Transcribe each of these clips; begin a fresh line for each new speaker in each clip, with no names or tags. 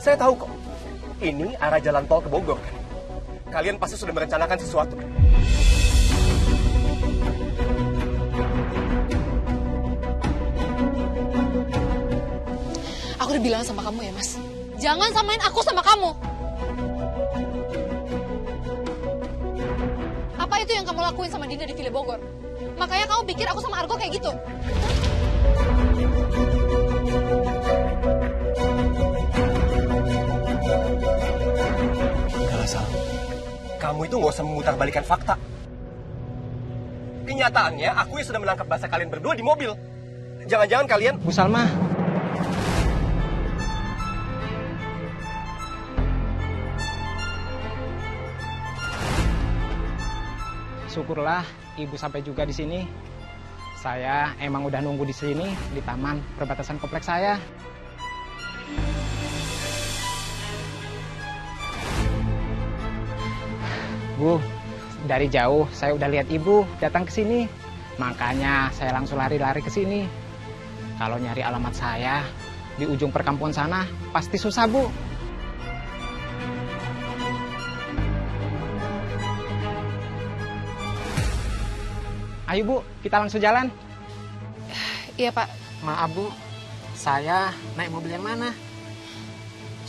Saya tahu kok, ini arah jalan tol ke Bogor kan? Kalian pasti sudah merencanakan sesuatu.
Aku udah bilang sama kamu ya, Mas. Jangan samain aku sama kamu. Apa itu yang kamu lakuin sama Dinda di Villa Bogor? Makanya kamu pikir aku sama Argo kayak gitu?
Enggak, Sal. Kamu itu nggak usah memutarbalikkan fakta. Kenyataannya, aku yang sudah menangkap basah kalian berdua di mobil. Jangan-jangan kalian...
Bu Salma. Syukurlah ibu sampai juga di sini. Saya emang udah nunggu di sini di taman perbatasan kompleks saya. Bu, dari jauh saya udah lihat ibu datang ke sini. Makanya saya langsung lari-lari ke sini. Kalau nyari alamat saya di ujung perkampungan sana pasti susah, Bu. Ayo Bu, kita langsung jalan.
Iya, Pak.
Maaf Bu, saya naik mobil yang mana?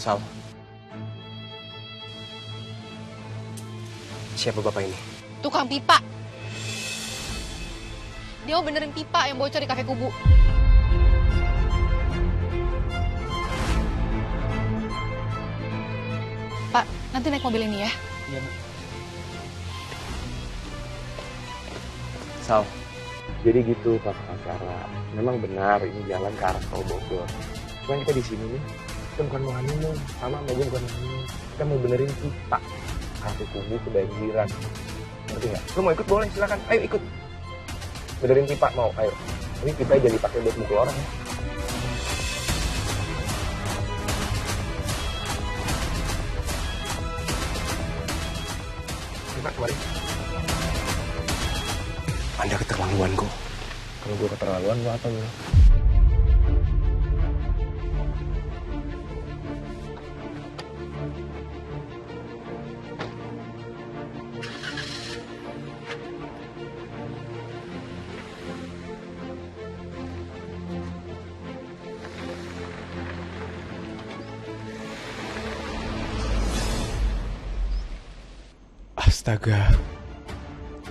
Sal. Siapa bapak ini?
Tukang pipa. Dia mau benerin pipa yang bocor di kafe Kubu. Pak, nanti naik mobil ini ya.
Iya Bu.
Sal. Jadi gitu Kakak Sarah. Memang benar ini jalan ke arah tol Bogor. Cuma kita di sini nih, kita bukan mau honeymoon, sama aja bukan honeymoon. Kita mau benerin pipa. Kafe Kubu kebanjiran. Ngerti nggak? Lu mau ikut boleh, silakan. Ayo ikut. Benerin pipa mau, ayo. Ini pipa jadi pakai buat mukul orang ya. Pipa kemarin. Anda keterlaluan kok. Kalau gue keterlaluan, gue apa gue?
Astaga,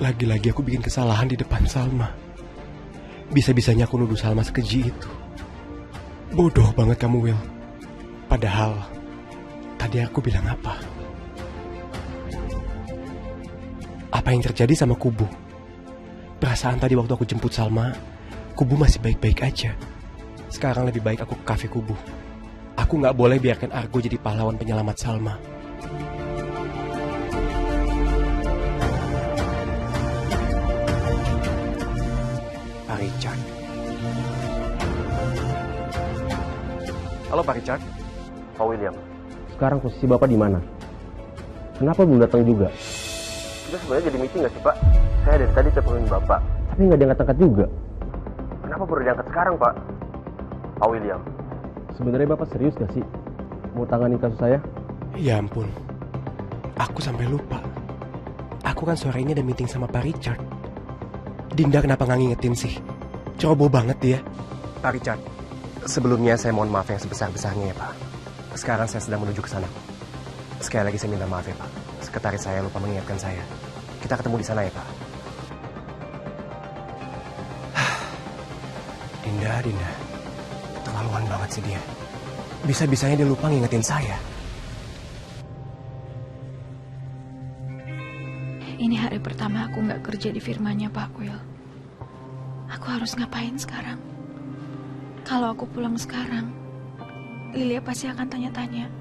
lagi-lagi aku bikin kesalahan di depan Salma. Bisa-bisanya aku nuduh Salma sekeji itu. Bodoh banget kamu, Will. Padahal, tadi aku bilang apa? Apa yang terjadi sama Kubu? Perasaan tadi waktu aku jemput Salma, Kubu masih baik-baik aja. Sekarang lebih baik aku ke kafe Kubu. Aku gak boleh biarkan Argo jadi pahlawan penyelamat Salma. Pak Richard.
Halo Pak Richard. Pak William.
Sekarang posisi Bapak di mana? Kenapa belum datang juga?
Kita sebenarnya jadi meeting nggak sih Pak? Saya dari tadi teleponin Bapak.
Tapi nggak diangkat-angkat juga.
Kenapa baru diangkat sekarang Pak? Pak William.
Sebenarnya Bapak serius gak sih mau tanganin kasus saya?
Ya ampun, aku sampai lupa. Aku kan sore ini ada meeting sama Pak Richard. Dinda kenapa nggak ngingetin sih? Ceroboh banget dia.
Pak Richard, sebelumnya saya mohon maaf yang sebesar-besarnya ya Pak. Sekarang saya sedang menuju ke sana. Sekali lagi saya minta maaf ya Pak. Sekretaris saya lupa mengingatkan saya. Kita ketemu di sana ya Pak. Dinda. Terlaluan banget sih dia. Bisa-bisanya dia lupa ngingetin saya.
Ini hari pertama aku nggak kerja di firmanya Pak Will. Aku harus ngapain sekarang? Kalau aku pulang sekarang, Lilia pasti akan tanya-tanya.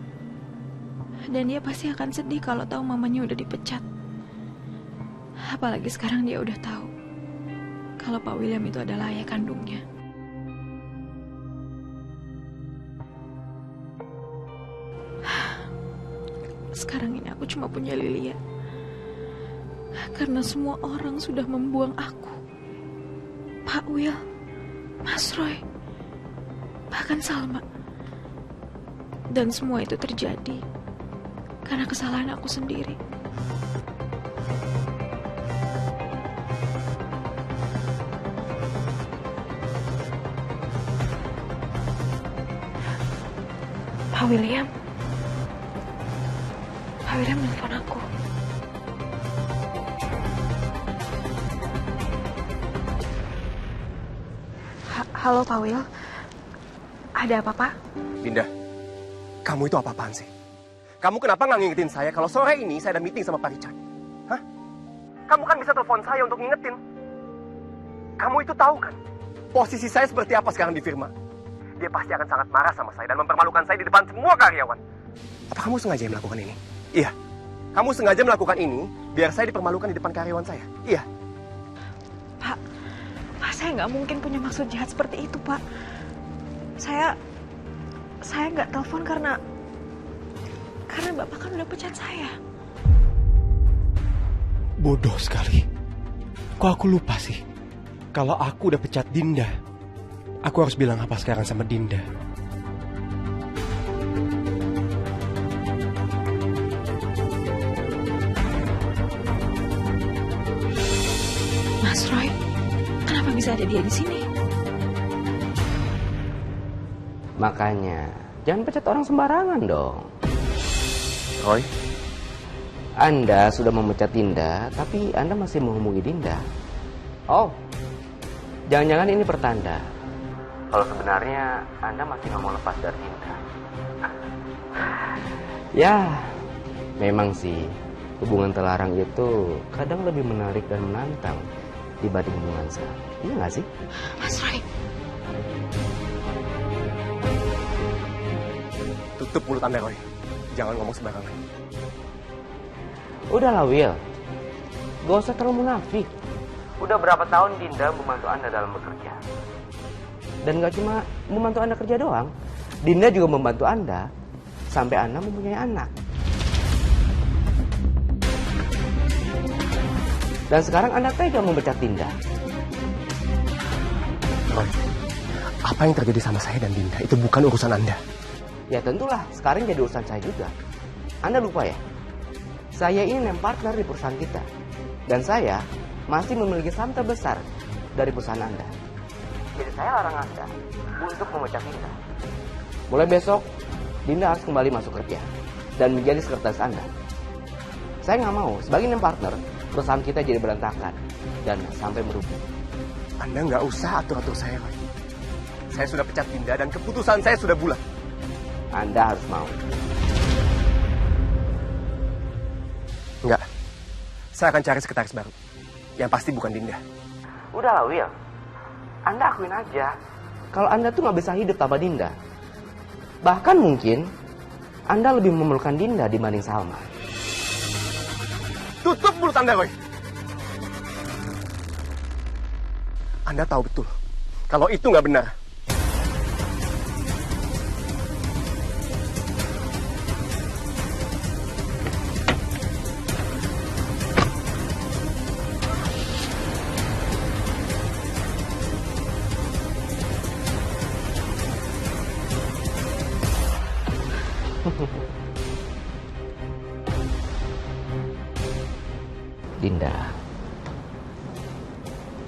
Dan dia pasti akan sedih kalau tahu mamanya udah dipecat. Apalagi sekarang dia udah tahu kalau Pak William itu adalah ayah kandungnya. Sekarang ini aku cuma punya Lilia. Karena semua orang sudah membuang aku. Pak Will, Mas Roy, bahkan Salma. Dan semua itu terjadi karena kesalahan aku sendiri. Pak William nelfon aku. Halo Pak Will, ada apa Pak?
Dinda, kamu itu apa-apaan sih? Kamu kenapa nggak ngingetin saya kalau sore ini saya ada meeting sama Pak Richard? Hah? Kamu kan bisa telepon saya untuk ngingetin. Kamu itu tahu kan posisi saya seperti apa sekarang di firma? Dia pasti akan sangat marah sama saya dan mempermalukan saya di depan semua karyawan. Apa kamu sengaja melakukan ini? Iya. Kamu sengaja melakukan ini biar saya dipermalukan di depan karyawan saya? Iya.
Pak, saya nggak mungkin punya maksud jahat seperti itu, Pak. Saya nggak telepon karena Bapak kan udah pecat saya.
Bodoh sekali. Kok aku lupa sih? Kalau aku udah pecat Dinda, aku harus bilang apa sekarang sama Dinda?
Mas Roy, kenapa bisa ada dia di sini?
Makanya, jangan pecat orang sembarangan dong.
Roy?
Anda sudah memecat Dinda, tapi Anda masih menghubungi Dinda. Oh, jangan-jangan ini pertanda kalau sebenarnya Anda masih nggak mau lepas dari Dinda. Ya, memang sih, hubungan terlarang itu kadang lebih menarik dan menantang dibanding hubungan sah. Iya nggak sih?
Mas Roy.
Tutup mulut Anda, Roy. Jangan ngomong sembarangan.
Udahlah, Will. Gak usah terlalu munafik. Udah berapa tahun Dinda membantu Anda dalam bekerja. Dan gak cuma membantu Anda kerja doang. Dinda juga membantu Anda sampai Anda mempunyai anak. Dan sekarang Anda tega memecat Dinda.
Roy, apa yang terjadi sama saya dan Dinda itu bukan urusan Anda.
Ya tentulah, sekarang jadi urusan saya juga. Anda lupa ya? Saya ini partner di perusahaan kita. Dan saya masih memiliki saham terbesar dari perusahaan Anda. Jadi saya larang Anda untuk memecat Dinda. Mulai besok, Dinda harus kembali masuk kerja dan menjadi sekretaris Anda. Saya nggak mau, sebagai partner, perusahaan kita jadi berantakan dan sampai merugi.
Anda nggak usah atur-atur saya, Roy. Saya sudah pecat Dinda dan keputusan saya sudah bulat.
Anda harus mau.
Enggak. Saya akan cari sekretaris baru. Yang pasti bukan Dinda.
Udahlah, Will. Anda akuin aja kalau Anda tuh nggak bisa hidup tanpa Dinda. Bahkan mungkin Anda lebih memerlukan Dinda dibanding Salma.
Tutup mulut Anda, Roy. Anda tahu betul kalau itu nggak benar.
Dinda,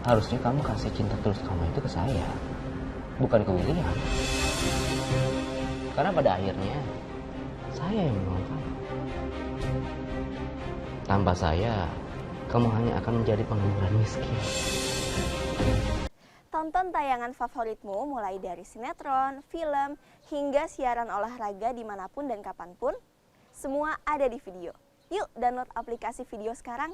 harusnya kamu kasih cinta tulus kamu itu ke saya, bukan ke William. Karena pada akhirnya, saya yang menolong kamu. Tanpa saya, kamu hanya akan menjadi pengangguran miskin.
Tonton tayangan favoritmu mulai dari sinetron, film, hingga siaran olahraga dimanapun dan kapanpun. Semua ada di video. Yuk download aplikasi video sekarang.